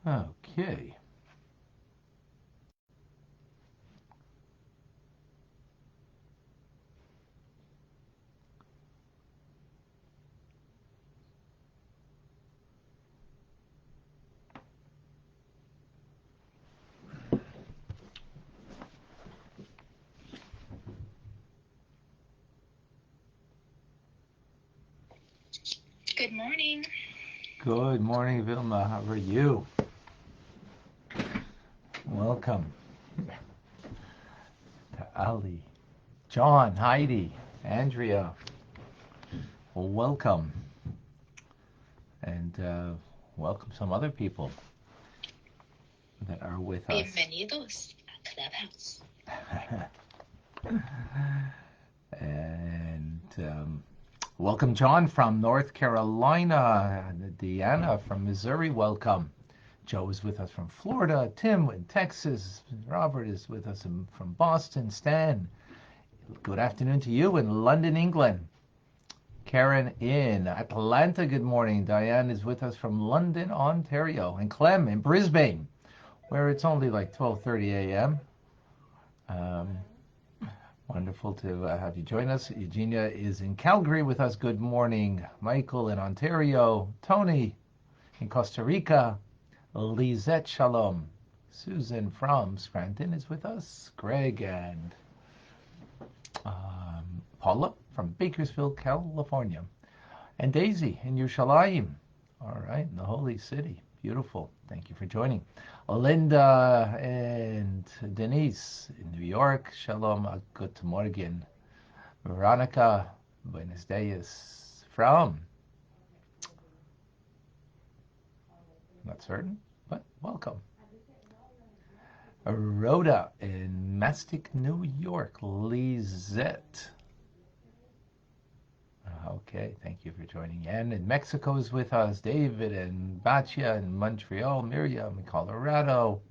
Okay. Good morning. Good morning, Vilma. How are you? Welcome to Ali, John, Heidi, Andrea. Welcome. And welcome some other people that are with us. Bienvenidos a Clubhouse. And welcome, John from North Carolina. Deanna from Missouri, welcome. Joe is with us from Florida. Tim in Texas. Robert is with us from Boston. Stan, good afternoon to you in London, England. Karen in Atlanta, good morning. Diane is with us from London, Ontario. And Clem in Brisbane, where it's only like 12:30 a.m. Wonderful to have you join us. Eugenia is in Calgary with us. Good morning. Michael in Ontario. Tony in Costa Rica. Lisette Shalom. Susan from Scranton is with us. Greg and Paula from Bakersfield, California. And Daisy in Yerushalayim. All right, in the Holy City. Beautiful. Thank you for joining. Linda and Denise in New York. Shalom, good morning. Veronica, buenos dias. From, not certain, but welcome. Rhoda in Mastic, New York. Lizette. Okay, thank you for joining. Ann in Mexico is with us. David and Batia in Montreal. Miriam in Colorado.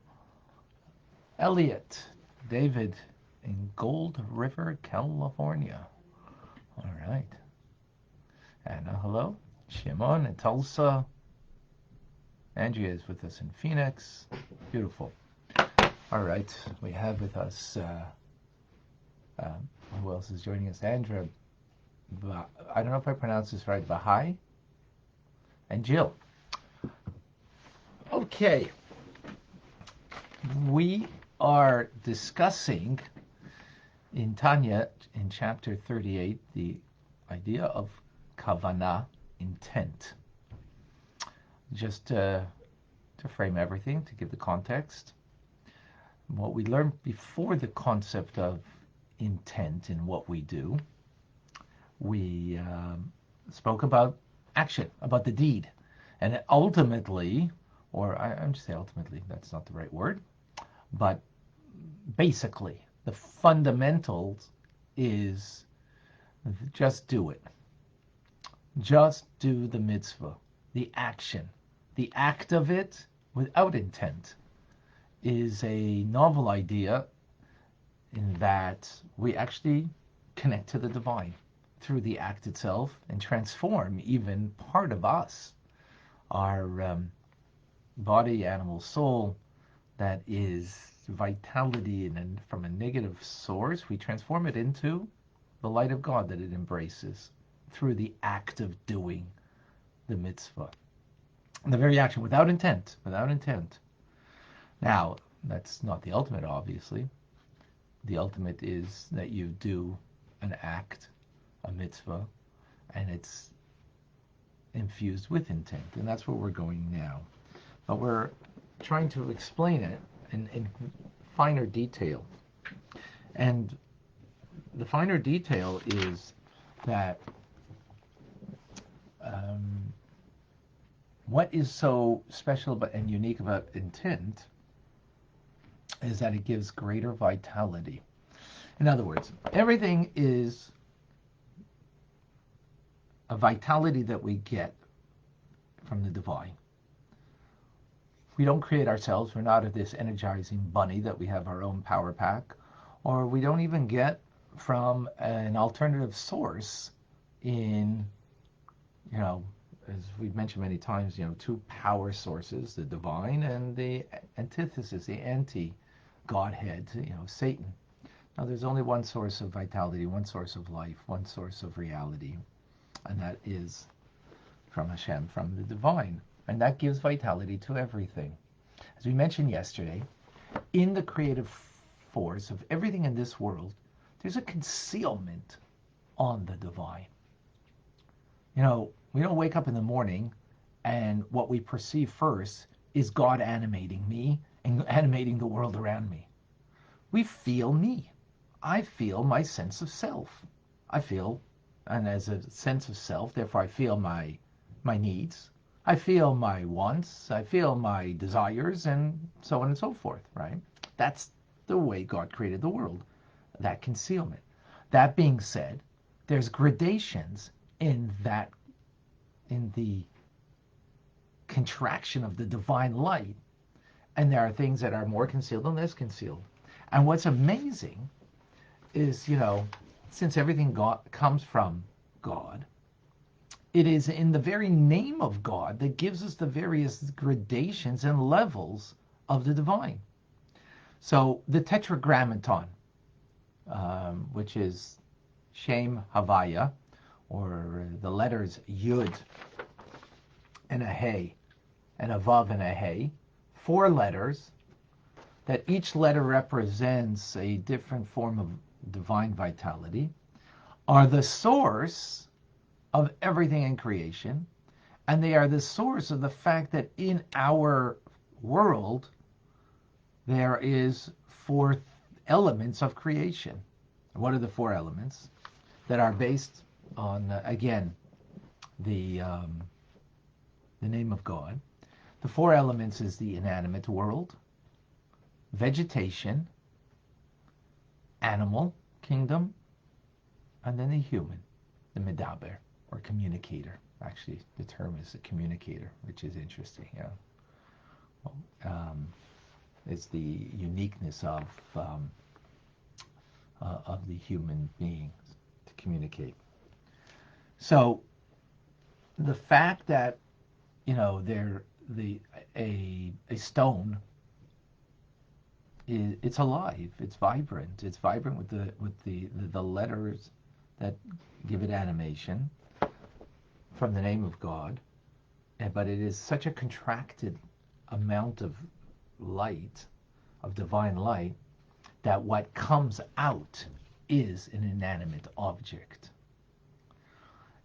Elliot. David in Gold River, California. All right. Anna, hello. Shimon in Tulsa. Andrea is with us in Phoenix. Beautiful. All right. We have with us, who else is joining us? Andrea. I don't know if I pronounce this right, Bahai, and Jill. Okay, we are discussing in Tanya, in chapter 38, the idea of kavanah, intent. Just to frame everything, to give the context, what we learned before the concept of intent in what we do, we spoke about action, about the deed. And ultimately, or I'm just saying ultimately, that's not the right word, but basically, the fundamentals is just do it. Just do the mitzvah, the action. The act of it without intent is a novel idea in that we actually connect to the divine through the act itself and transform even part of us, our body, animal, soul, that is vitality, and from a negative source, we transform it into the light of God that it embraces through the act of doing the mitzvah. And the very action, without intent, without intent. Now, that's not the ultimate, obviously. The ultimate is that you do an act, a mitzvah, and it's infused with intent. And that's where we're going now. But we're trying to explain it in finer detail. And the finer detail is that what is so special and unique about intent is that it gives greater vitality. In other words, everything is a vitality that we get from the divine. We don't create ourselves. We're not this energizing bunny that we have our own power pack, or we don't even get from an alternative source in, as we've mentioned many times, two power sources, the divine and the antithesis, the anti-Godhead, Satan. Now, there's only one source of vitality, one source of life, one source of reality, and that is from Hashem, from the divine. And that gives vitality to everything. As we mentioned yesterday, in the creative force of everything in this world, there's a concealment on the divine. We don't wake up in the morning and what we perceive first is God animating me and animating the world around me. We feel me. I feel my sense of self. And as a sense of self, therefore I feel my needs. I feel my wants. I feel my desires, and so on and so forth, right? That's the way God created the world, that concealment. That being said, there's gradations in the contraction of the divine light, and there are things that are more concealed and less concealed. And what's amazing is, since everything comes from God, it is in the very name of God that gives us the various gradations and levels of the divine. So the Tetragrammaton, which is Shem Havaya, or the letters Yud and a Hey, and a Vav and a Hey, 4 letters, that each letter represents a different form of divine vitality, are the source of everything in creation, and they are the source of the fact that in our world there is 4 elements of creation. What are the 4 elements that are based on, again, the name of God? The 4 elements is the inanimate world, vegetation, animal kingdom, and then the human, the medaber, or communicator. Actually, the term is a communicator, which is interesting. It's the uniqueness of the human beings to communicate. So the fact that a stone it's alive, it's vibrant with the letters that give it animation from the name of God, but it is such a contracted amount of light, of divine light, that what comes out is an inanimate object.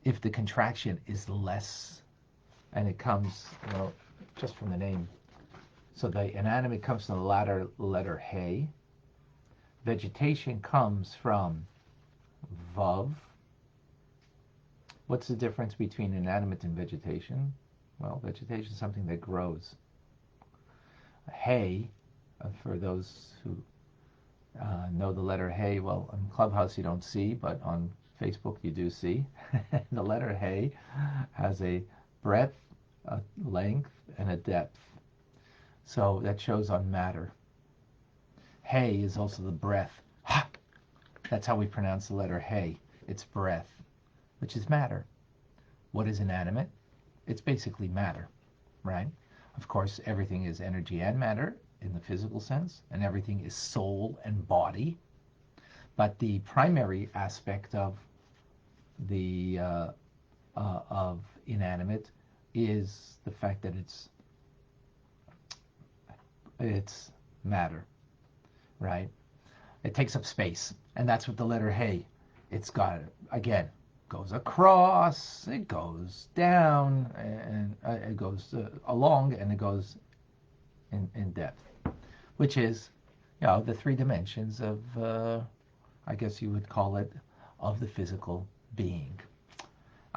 If the contraction is less, and it comes, just from the name, so the inanimate comes from the letter Hey, vegetation comes from Vav. What's the difference between inanimate and vegetation? Well, vegetation is something that grows. Hey, for those who know the letter Hey, well, on Clubhouse you don't see, but on Facebook you do see. The letter Hey has a breadth, a length, and a depth. So that shows on matter. Hey is also the breath. Ha! That's how we pronounce the letter Hey. It's breath, which is matter. What is inanimate? It's basically matter, right? Of course, everything is energy and matter in the physical sense, and everything is soul and body. But the primary aspect of the of inanimate is the fact that it's matter, right? It takes up space, and that's what the letter Hey. It's got, again, goes across, it goes down, and it goes along, and it goes in depth, which is, the 3 dimensions of, I guess you would call it, of the physical being.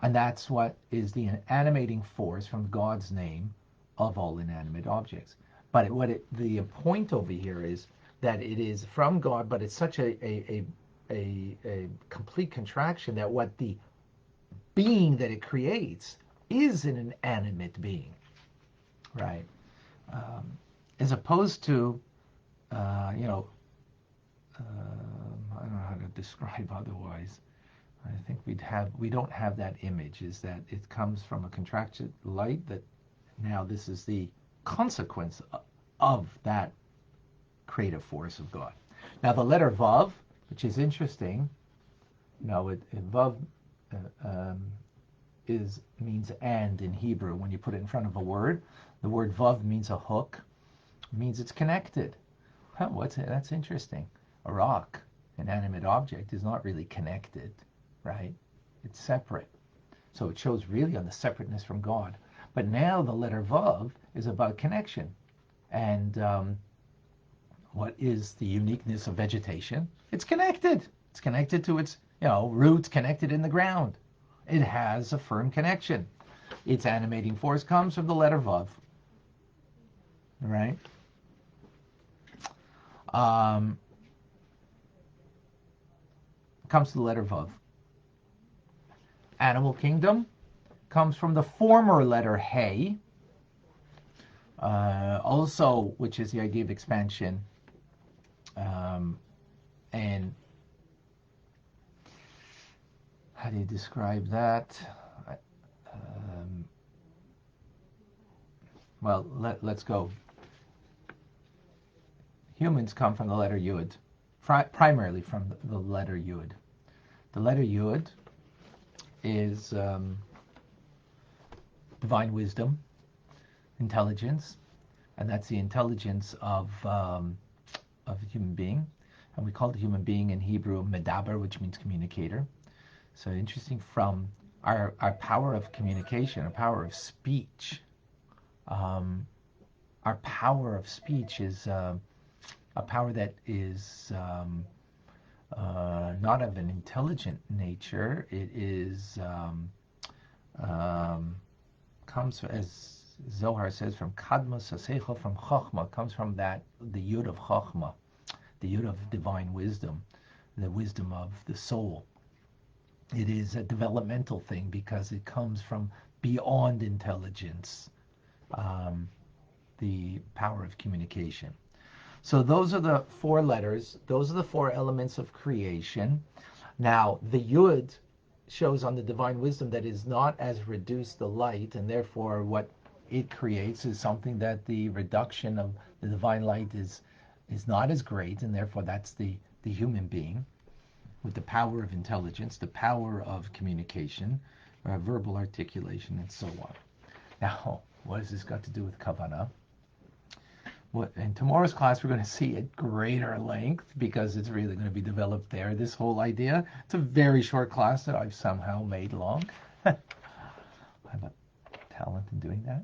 And that's what is the animating force from God's name of all inanimate objects. But the point over here is that it is from God, but it's such a complete contraction that what the being that it creates is an inanimate being, right? As opposed to, I don't know how to describe otherwise. I think we don't have that image, is that it comes from a contracted light, that now this is the consequence of that creative force of God. Now the letter Vav, which is interesting, Vav means and in Hebrew. When you put it in front of a word, the word Vav means a hook, means it's connected. That's interesting. A rock, an animate object, is not really connected, right? It's separate. So it shows really on the separateness from God. But now the letter Vav is about connection. And what is the uniqueness of vegetation? It's connected. It's connected to its roots, connected in the ground. It has a firm connection. Its animating force comes from the letter Vav. Right? Comes to the letter Vav. Animal kingdom comes from the former letter He, also, which is the idea of expansion. And how do you describe that? Well, let's go. Humans come from the letter Yud, primarily from the letter Yud. The letter Yud is divine wisdom, intelligence, and that's the intelligence of a human being. And we call the human being in Hebrew medaber, which means communicator. So interesting, from our power of communication, our power of speech. Our power of speech is a power that is not of an intelligent nature. It is comes, as Zohar says, from kadmos haseichel, from chokhmah. Comes from that, the yud of chokhmah, the yud of divine wisdom, the wisdom of the soul. It is a developmental thing because it comes from beyond intelligence, the power of communication. So those are the four letters. Those are the four elements of creation. Now, the Yud shows on the divine wisdom that is not as reduced the light, and therefore what it creates is something that the reduction of the divine light is not as great, and therefore that's the human being with the power of intelligence, the power of communication, verbal articulation, and so on. Now, what has this got to do with Kavanah? In tomorrow's class, we're going to see at greater length, because it's really going to be developed there, this whole idea. It's a very short class that I've somehow made long. I have a talent in doing that.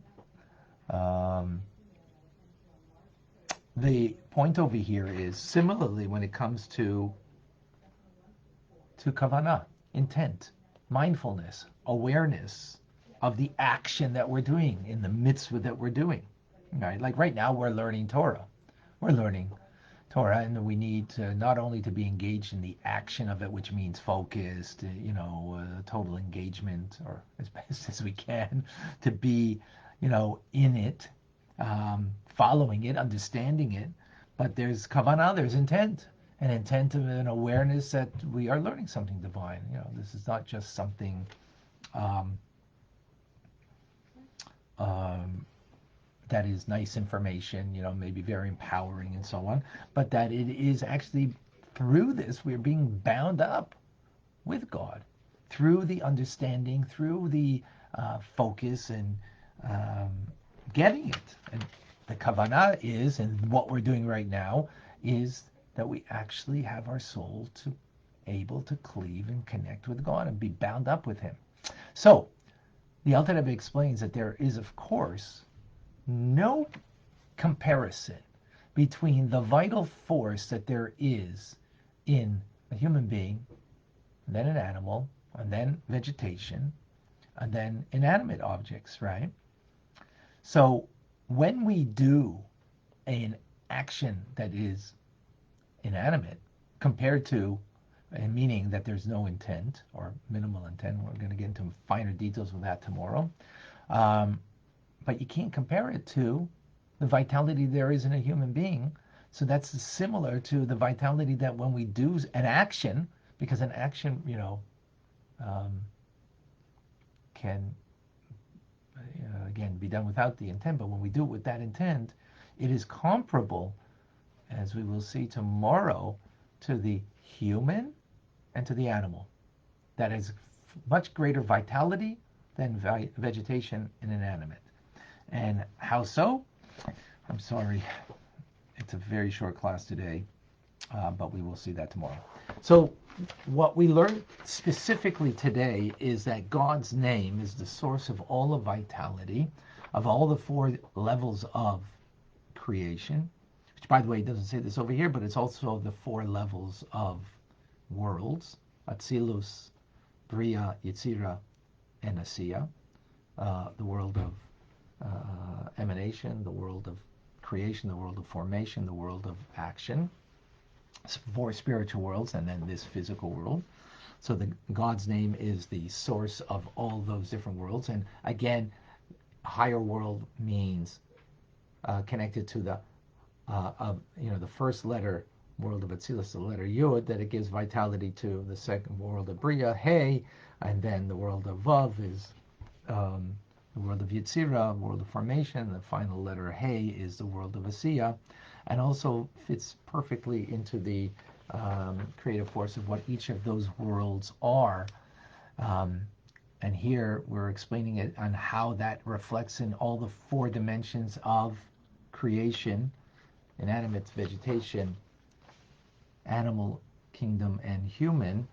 The point over here is, similarly, when it comes to kavanah, intent, mindfulness, awareness of the action that we're doing in the mitzvah that we're doing. Right? Like right now, we're learning Torah. We're learning Torah, and we need to not only to be engaged in the action of it, which means focused, total engagement, or as best as we can, to be, in it, following it, understanding it. But there's kavanah, there's intent, an intent of an awareness that we are learning something divine. This is not just something that is nice information, maybe very empowering and so on, but that it is actually, through this, we're being bound up with God, through the understanding, through the focus, and getting it. And the kavanah is, and what we're doing right now, is that we actually have our soul to able to cleave and connect with God and be bound up with Him. So, the Alter Rebbe explains that there is, of course, no comparison between the vital force that there is in a human being, and then an animal, and then vegetation, and then inanimate objects, right? So when we do an action that is inanimate, compared to, and meaning that there's no intent or minimal intent, we're going to get into finer details with that tomorrow, but you can't compare it to the vitality there is in a human being. So that's similar to the vitality that when we do an action, because an action, can, again, be done without the intent. But when we do it with that intent, it is comparable, as we will see tomorrow, to the human and to the animal. That has much greater vitality than vegetation and inanimate. And how so? I'm sorry, it's a very short class today, but we will see that tomorrow. So what we learned specifically today is that God's name is the source of all of vitality, of all the four levels of creation, which, by the way, doesn't say this over here, but it's also the four levels of worlds: Atzilus, Bria, Yetzira, and Asiya. The world of emanation, the world of creation, the world of formation, the world of action. Four spiritual worlds, and then this physical world. So God's name is the source of all those different worlds. And again, higher world means connected to the the first letter world of Atzilus, the letter Yud, that it gives vitality to the second world of Bria, Hey, and then the world of Vav is the world of Yetzira, world of formation. The final letter Hey is the world of Asiya, and also fits perfectly into the creative force of what each of those worlds are. And here we're explaining it on how that reflects in all the four dimensions of creation: inanimate, vegetation, animal kingdom, and human,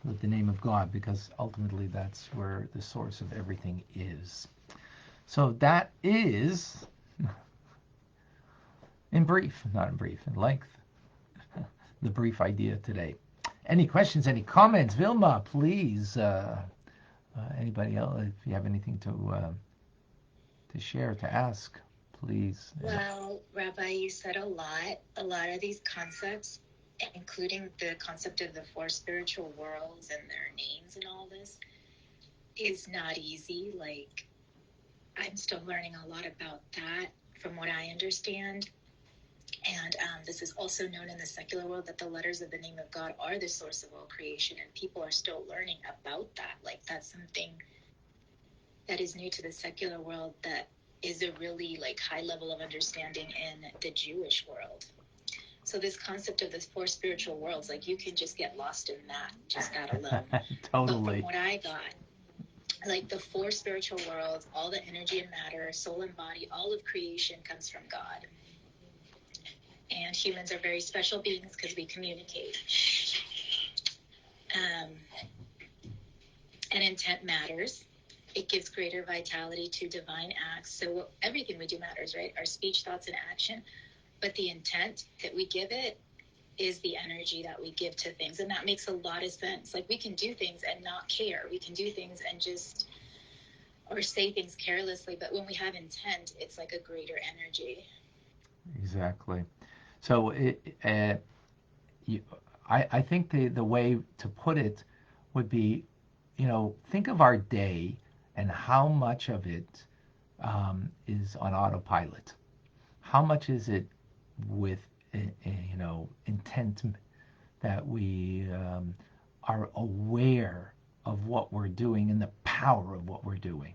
with the name of God, because ultimately that's where the source of everything is. So that is, in brief, not in brief, in length, the brief idea today. Any questions, any comments? Vilma, please. Anybody else, if you have anything to share, to ask, please. Well, Rabbi, you said a lot. A lot of these concepts, including the concept of the four spiritual worlds and their names and all this, is not easy. Like, I'm still learning a lot about that from what I understand. And this is also known in the secular world that the letters of the name of God are the source of all creation, and people are still learning about that. Like, that's something that is new to the secular world that is a really high level of understanding in the Jewish world. So this concept of the four spiritual worlds, you can just get lost in that alone. Totally. But from what I got, the four spiritual worlds, all the energy and matter, soul and body, all of creation comes from God. And humans are very special beings because we communicate. And intent matters. It gives greater vitality to divine acts. So everything we do matters, right? Our speech, thoughts, and action. But the intent that we give it is the energy that we give to things. And that makes a lot of sense. We can do things and not care. We can do things and or say things carelessly. But when we have intent, it's a greater energy. Exactly. So I think the way to put it would be, think of our day and how much of it is on autopilot. How much is it with intent, that we are aware of what we're doing and the power of what we're doing.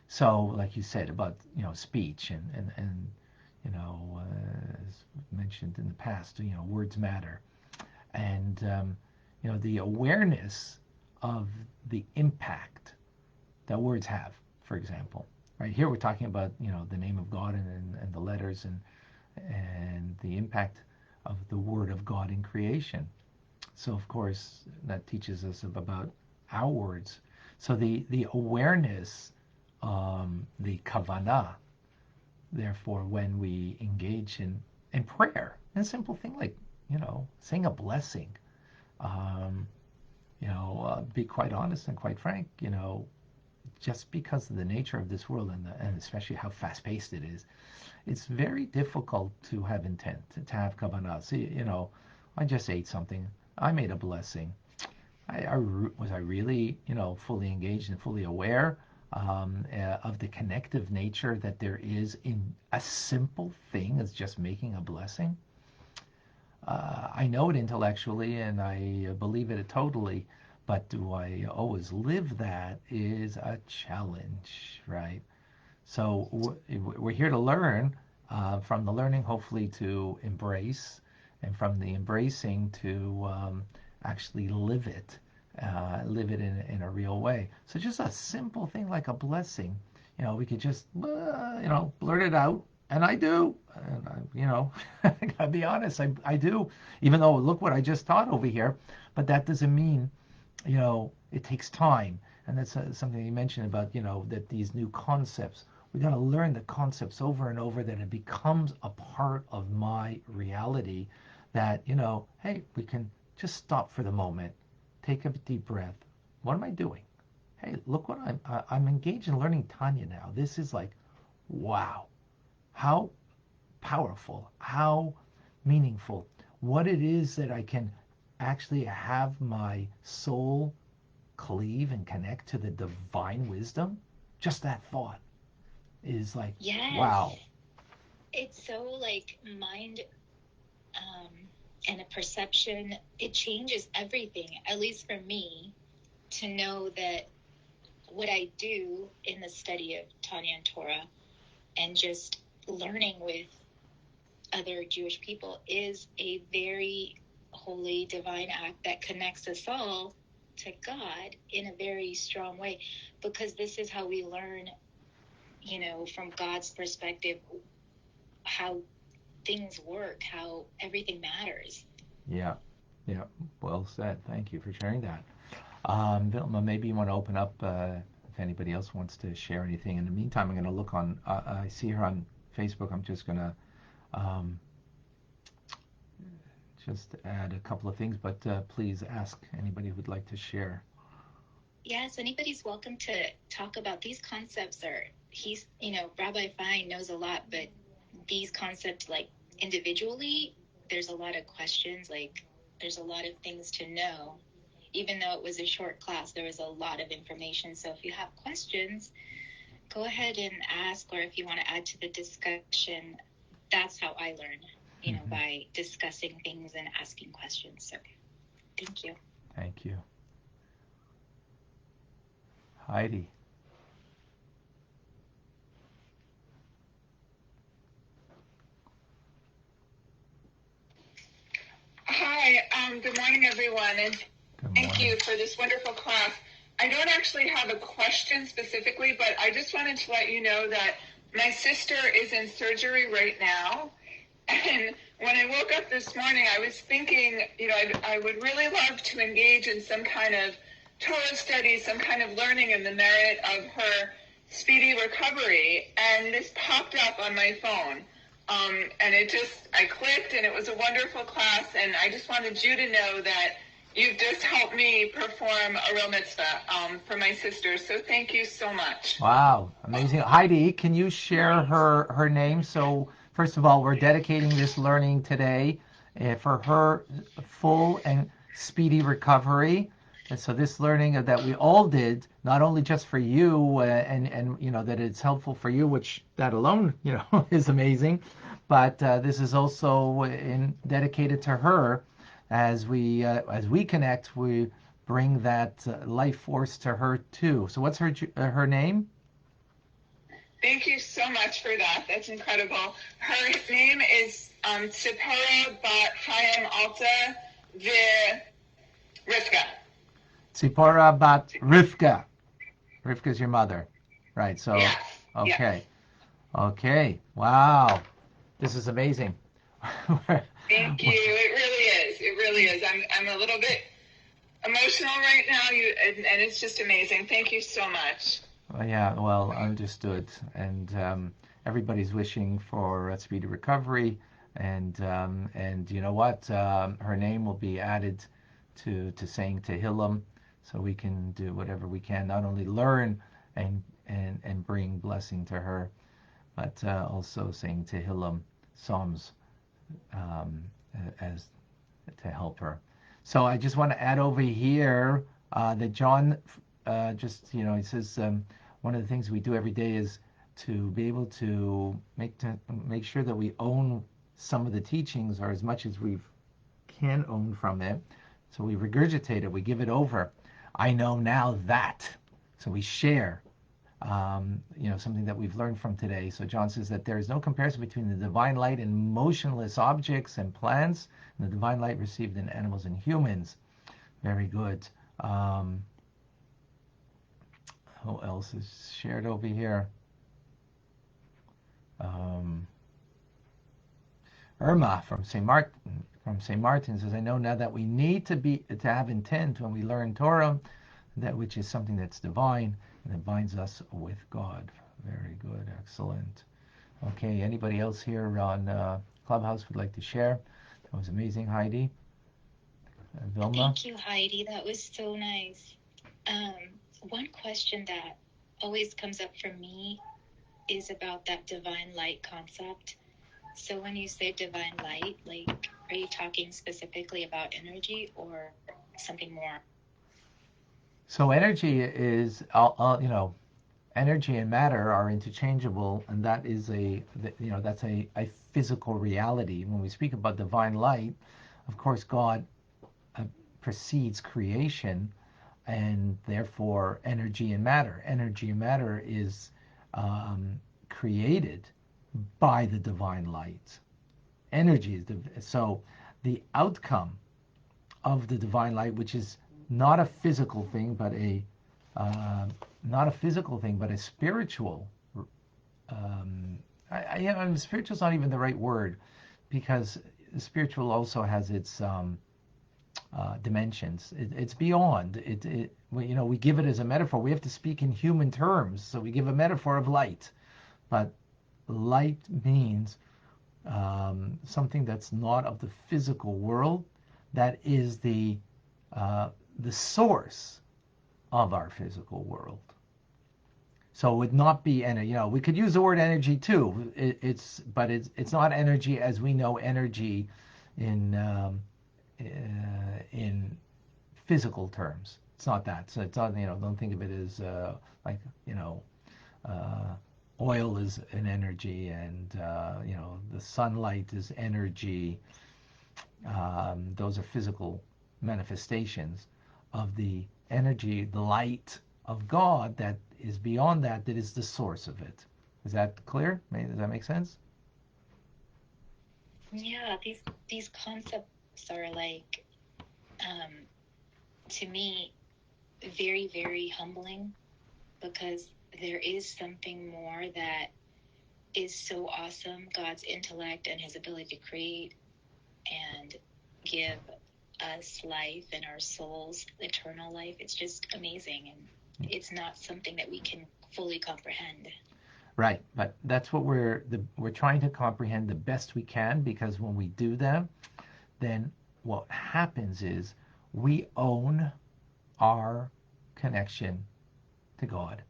So, like you said about speech and as mentioned in the past, words matter, and the awareness of the impact that words have. For example, right here we're talking about the name of God and the letters and the impact of the word of God in creation. So of course that teaches us about our words. So the awareness, the kavanah, therefore, when we engage in prayer, a simple thing like saying a blessing, be quite honest and quite frank, just because of the nature of this world and especially how fast-paced it is, it's very difficult to have intent, to have kavanah. See, I just ate something. I made a blessing. Was I really, fully engaged and fully aware of the connective nature that there is in a simple thing as just making a blessing? I know it intellectually and I believe it totally, But do I always live that is a challenge, right? So we're here to learn, from the learning, hopefully to embrace, and from the embracing to actually live it in a real way. So just a simple thing like a blessing, we could just, blurt it out. And I do, and I gotta be honest, I do, even though look what I just taught over here, but that doesn't mean, it takes time. And that's something you mentioned about, that these new concepts, we got to learn the concepts over and over, that it becomes a part of my reality, that, hey, we can just stop for the moment, take a deep breath. What am I doing? Hey, look what I'm engaged in learning Tanya now. This is like, wow, how powerful, how meaningful, what it is that I can actually have my soul cleave and connect to the divine wisdom. Just that thought is like, Yes. wow. It's so like mind and a perception. It changes everything, at least for me, to know that what I do in the study of Tanya and Torah and just learning with other Jewish people is a very holy, divine act that connects us all to God in a very strong way, because this is how we learn, from God's perspective, how things work, how everything matters. Yeah, yeah, well said. Thank you for sharing that. Vilma, maybe you want to open up, if anybody else wants to share anything. In the meantime, I'm going to look on, I see her on Facebook. I'm just going to um, just add a couple of things, but please ask anybody who would like to share. Yes, anybody's welcome to talk about these concepts. Rabbi Fine knows a lot, but these concepts, like individually, there's a lot of questions, like there's a lot of things to know. Even though it was a short class, there was a lot of information. So if you have questions, go ahead and ask, or if you want to add to the discussion, that's how I learn, by discussing things and asking questions. So thank you. Thank you. Heidi. Hi, good morning, everyone, and thank you for this wonderful class. I don't actually have a question specifically, but I just wanted to let you know that my sister is in surgery right now. And when I woke up this morning, I was thinking, I would really love to engage in some kind of Torah study, some kind of learning in the merit of her speedy recovery. And this popped up on my phone. And I clicked, and it was a wonderful class, and I just wanted you to know that you've just helped me perform a real mitzvah for my sister, so thank you so much. Wow, amazing. Heidi, can you share her name? So first of all, we're dedicating this learning today for her full and speedy recovery. And so this learning that we all did, not only just for you, and that it's helpful for you, which that alone is amazing, but this is also dedicated to her. As we connect, we bring that life force to her too. So what's her name? Thank you so much for that. That's incredible. Her name is Tzipora Bat Chaim Alta Rivka. Tzipora Bat Rivka. Rivka's your mother, right? So yes. Okay, yes. Okay. Wow, this is amazing. Thank you. It really is. It really is. I'm a little bit emotional right now. And it's just amazing. Thank you so much. Yeah, well, understood. And everybody's wishing for a speedy recovery. And you know what? Her name will be added to saying Tehillim, so we can do whatever we can, not only learn and bring blessing to her, but also saying Tehillim, Psalms, as to help her. So I just want to add over here that John he says one of the things we do every day is to be able to make sure that we own some of the teachings, or as much as we can own from it. So we regurgitate it, we give it over. I know now that. So we share, something that we've learned from today. So John says that there is no comparison between the divine light and motionless objects and plants, and the divine light received in animals and humans. Very good. Who else is shared over here? Irma from St. Martin says, I know now that we need to have intent when we learn Torah, that which is something that's divine and that binds us with God. Very good, excellent. Okay, anybody else here on Clubhouse would like to share? That was amazing, Heidi. Vilma? Thank you, Heidi. That was so nice. One question that always comes up for me is about that divine light concept. So when you say divine light, like, are you talking specifically about energy or something more? So energy is, energy and matter are interchangeable, and that is that's a physical reality. When we speak about divine light, of course, God precedes creation, and therefore energy and matter. Energy and matter is created by the divine light. Energy is so the outcome of the divine light, which is not a physical thing, but a spiritual. Spiritual is not even the right word, because spiritual also has its dimensions. It's beyond. We give it as a metaphor. We have to speak in human terms, so we give a metaphor of light. But light means something that's not of the physical world, that is the source of our physical world. So it would not be energy. We could use the word energy too. It's not energy as we know energy in physical terms. It's not that. So it's not. Don't think of it as oil is an energy, and the sunlight is energy. Those are physical manifestations of the energy, the light of God that is beyond that is the source of it. Is that clear? Does that make sense? Yeah, these concepts are like, to me, very, very humbling, because there is something more that is so awesome. God's intellect and his ability to create and give us life and our souls eternal life. It's just amazing, and it's not something that we can fully comprehend. Right, but that's what we're trying to comprehend the best we can, because when we do that, then what happens is we own our connection to God,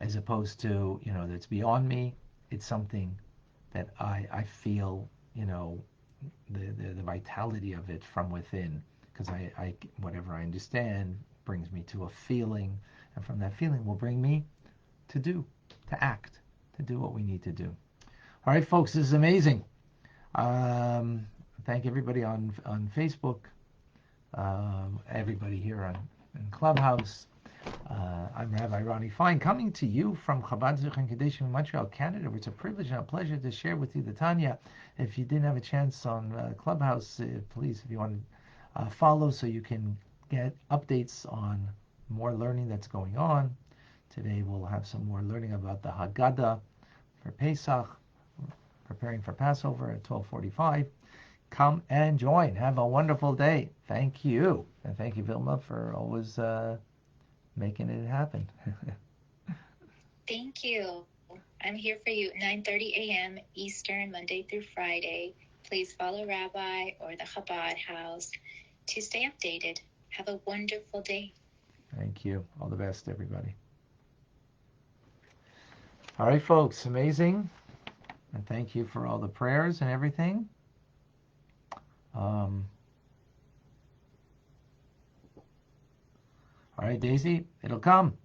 as opposed to that's beyond me. It's something that I feel, the vitality of it from within, because I whatever I understand brings me to a feeling, and from that feeling will bring me to act, to do what we need to do. All right, folks, this is amazing. Thank everybody on Facebook, everybody here in Clubhouse. I'm Rabbi Ronnie Fine, coming to you from Chabad Zichron Kadesh in Montreal, Canada. It's a privilege and a pleasure to share with you the Tanya. If you didn't have a chance on Clubhouse, please, if you want to follow so you can get updates on more learning that's going on. Today we'll have some more learning about the Haggadah for Pesach, preparing for Passover at 12:45. Come and join. Have a wonderful day. Thank you. And thank you, Vilma, for always making it happen. Thank you. I'm here for you, 9:30 a.m. Eastern, Monday through Friday. Please follow Rabbi or the Chabad House to stay updated. Have a wonderful day. Thank you. All the best, everybody. All right, folks. Amazing. And thank you for all the prayers and everything. All right, Daisy, it'll come.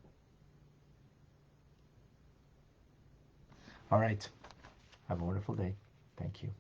All right. Have a wonderful day. Thank you.